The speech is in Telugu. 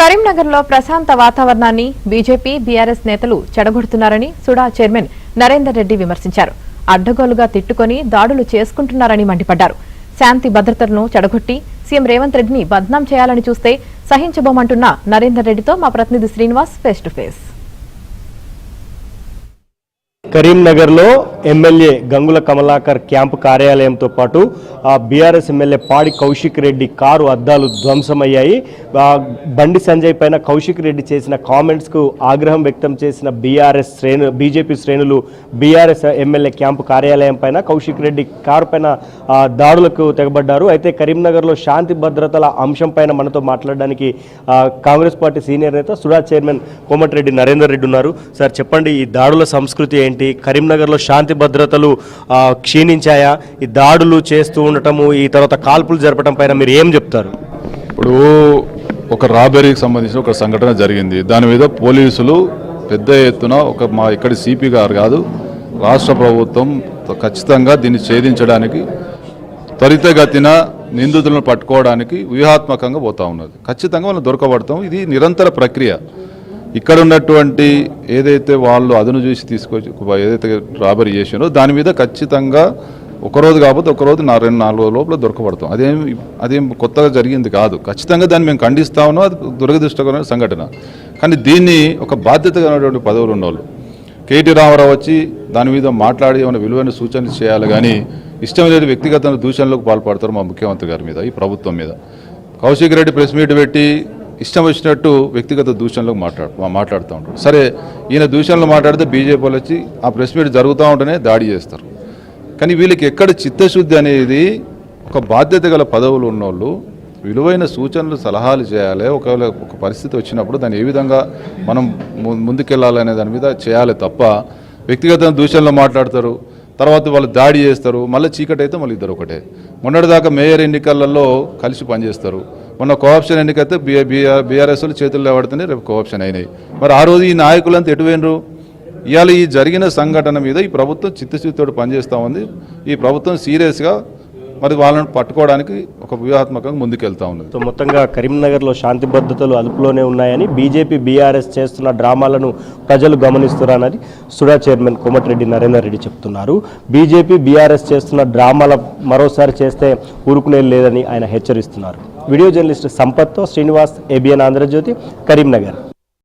కరీంనగర్లో ప్రశాంత వాతావరణాన్ని బీజేపీ బీఆర్ఎస్ నేతలు చెడగొడుతున్నారని సుడా చైర్మన్ నరేందర్ రెడ్డి విమర్శించారు. అడ్డగోలుగా తిట్టుకొని దాడులు చేసుకుంటున్నారని మండిపడ్డారు. శాంతి భద్రతలను చెడగొట్టి సీఎం రేవంత్ రెడ్డిని బద్నాం చేయాలని చూస్తే సహించబోమంటున్న నరేందర్ రెడ్డితో మా ప్రతినిధి శ్రీనివాస్ ఫేస్ టు ఫేస్. కరీంనగర్లో ఎమ్మెల్యే గంగుల కమలాకర్ క్యాంపు కార్యాలయంతో పాటు బీఆర్ఎస్ ఎమ్మెల్యే పాడి కౌశిక్ రెడ్డి కారు అద్దాలు ధ్వంసమయ్యాయి. బండి సంజయ్ పైన కౌశిక్ రెడ్డి చేసిన కామెంట్స్కు ఆగ్రహం వ్యక్తం చేసిన బీజేపీ శ్రేణులు బీఆర్ఎస్ ఎమ్మెల్యే క్యాంపు కార్యాలయం పైన కౌశిక్ రెడ్డి కారు పైన దాడులకు తెగబడ్డారు. అయితే కరీంనగర్లో శాంతి భద్రతల అంశం పైన మనతో మాట్లాడడానికి కాంగ్రెస్ పార్టీ సీనియర్ నేత సుడా చైర్మన్ కోమటిరెడ్డి నరేందర్ రెడ్డి ఉన్నారు. సార్ చెప్పండి, ఈ దాడుల సంస్కృతి ఏంటి? కరీంనగర్లో శాంతి భద్రతలు క్షీణించాయా? ఈ దాడులు చేస్తూ ఉండటము, ఈ తర్వాత కాల్పులు జరపడం పైన మీరు ఏం చెప్తారు? ఇప్పుడు ఒక రాబరీకి సంబంధించిన ఒక సంఘటన జరిగింది. దాని మీద పోలీసులు పెద్ద ఎత్తున మా ఇక్కడి సిపి గారు కాదు, రాష్ట్ర ప్రభుత్వం ఖచ్చితంగా దీన్ని ఛేదించడానికి త్వరితగతిన నిందితులను పట్టుకోవడానికి వ్యూహాత్మకంగా పోతా ఉన్నది. ఖచ్చితంగా వాళ్ళు దొరకబడతాం. ఇది నిరంతర ప్రక్రియ. ఇక్కడ ఉన్నటువంటి ఏదైతే వాళ్ళు అదును చూసి తీసుకొచ్చి ఏదైతే రాబరీ చేసినో దాని మీద ఖచ్చితంగా ఒకరోజు కాకపోతే ఒకరోజు 2-4 రోజుల లోపల దొరకబడతాం. అదేం కొత్తగా జరిగింది కాదు. ఖచ్చితంగా దాన్ని మేము ఖండిస్తా ఉన్నాం. అది దురదృష్టకరమైన సంఘటన. కానీ దీన్ని ఒక బాధ్యతగా ఉన్నటువంటి పదవులు ఉన్నవాళ్ళు కేటీ రామారావు వచ్చి దాని మీద మాట్లాడి ఏమైనా విలువైన సూచనలు చేయాలి. కానీ ఇష్టం లేని వ్యక్తిగత దూషణలకు పాల్పడతారు మా ముఖ్యమంత్రి గారి మీద, ఈ ప్రభుత్వం మీద. కౌశిక్ రెడ్డి ప్రెస్ మీట్ పెట్టి ఇష్టం వచ్చినట్టు వ్యక్తిగత దూషణలకు మాట్లాడుతూ ఉంటారు. సరే, ఈయన దూషణలు మాట్లాడితే బీజేపీ వాళ్ళు వచ్చి ఆ ప్రెస్ మీట్ జరుగుతూ ఉంటేనే దాడి చేస్తారు. కానీ వీళ్ళకి ఎక్కడ చిత్తశుద్ధి అనేది, ఒక బాధ్యత గల పదవులు ఉన్నోళ్ళు విలువైన సూచనలు సలహాలు చేయాలి. ఒకవేళ ఒక పరిస్థితి వచ్చినప్పుడు దాన్ని ఏ విధంగా మనం ముందుకెళ్ళాలనే దాని మీద చేయాలి తప్ప వ్యక్తిగత దూషణలు మాట్లాడతారు, తర్వాత వాళ్ళు దాడి చేస్తారు. మళ్ళీ చీకటి అయితే మళ్ళీ ఇద్దరు ఒకటే. మొన్నటిదాకా మేయర్ ఎన్నికలలో కలిసి పనిచేస్తారు. మొన్న కోఆప్షన్ ఎన్నికైతే బీఆర్ఎస్లు చేతుల్లో పడితేనే రేపు కోఆప్షన్ అయినాయి. మరి ఆ రోజు ఈ నాయకులంతా ఎటువైనరు? ఇవాళ ఈ జరిగిన సంఘటన మీద ఈ ప్రభుత్వం చిత్తశుద్ధితో పనిచేస్తూ ఉంది. ఈ ప్రభుత్వం సీరియస్గా మరి వాళ్ళని పట్టుకోవడానికి ఒక వ్యూహాత్మకంగా ముందుకెళ్తా ఉన్నది. సో మొత్తంగా కరీంనగర్లో శాంతి భద్రతలు అదుపులోనే ఉన్నాయని, బీజేపీ బీఆర్ఎస్ చేస్తున్న డ్రామాలను ప్రజలు గమనిస్తున్నారని సుడా చైర్మన్ కోమటిరెడ్డి నరేందర్ రెడ్డి చెప్తున్నారు. బీజేపీ బీఆర్ఎస్ చేస్తున్న డ్రామాల మరోసారి చేస్తే ఊరుకునే లేదని ఆయన హెచ్చరిస్తున్నారు. వీడియో జర్నలిస్ట్ సంపత్తో శ్రీనివాస్, ఏబిఎన్ ఆంధ్రజ్యోతి, కరీంనగర్.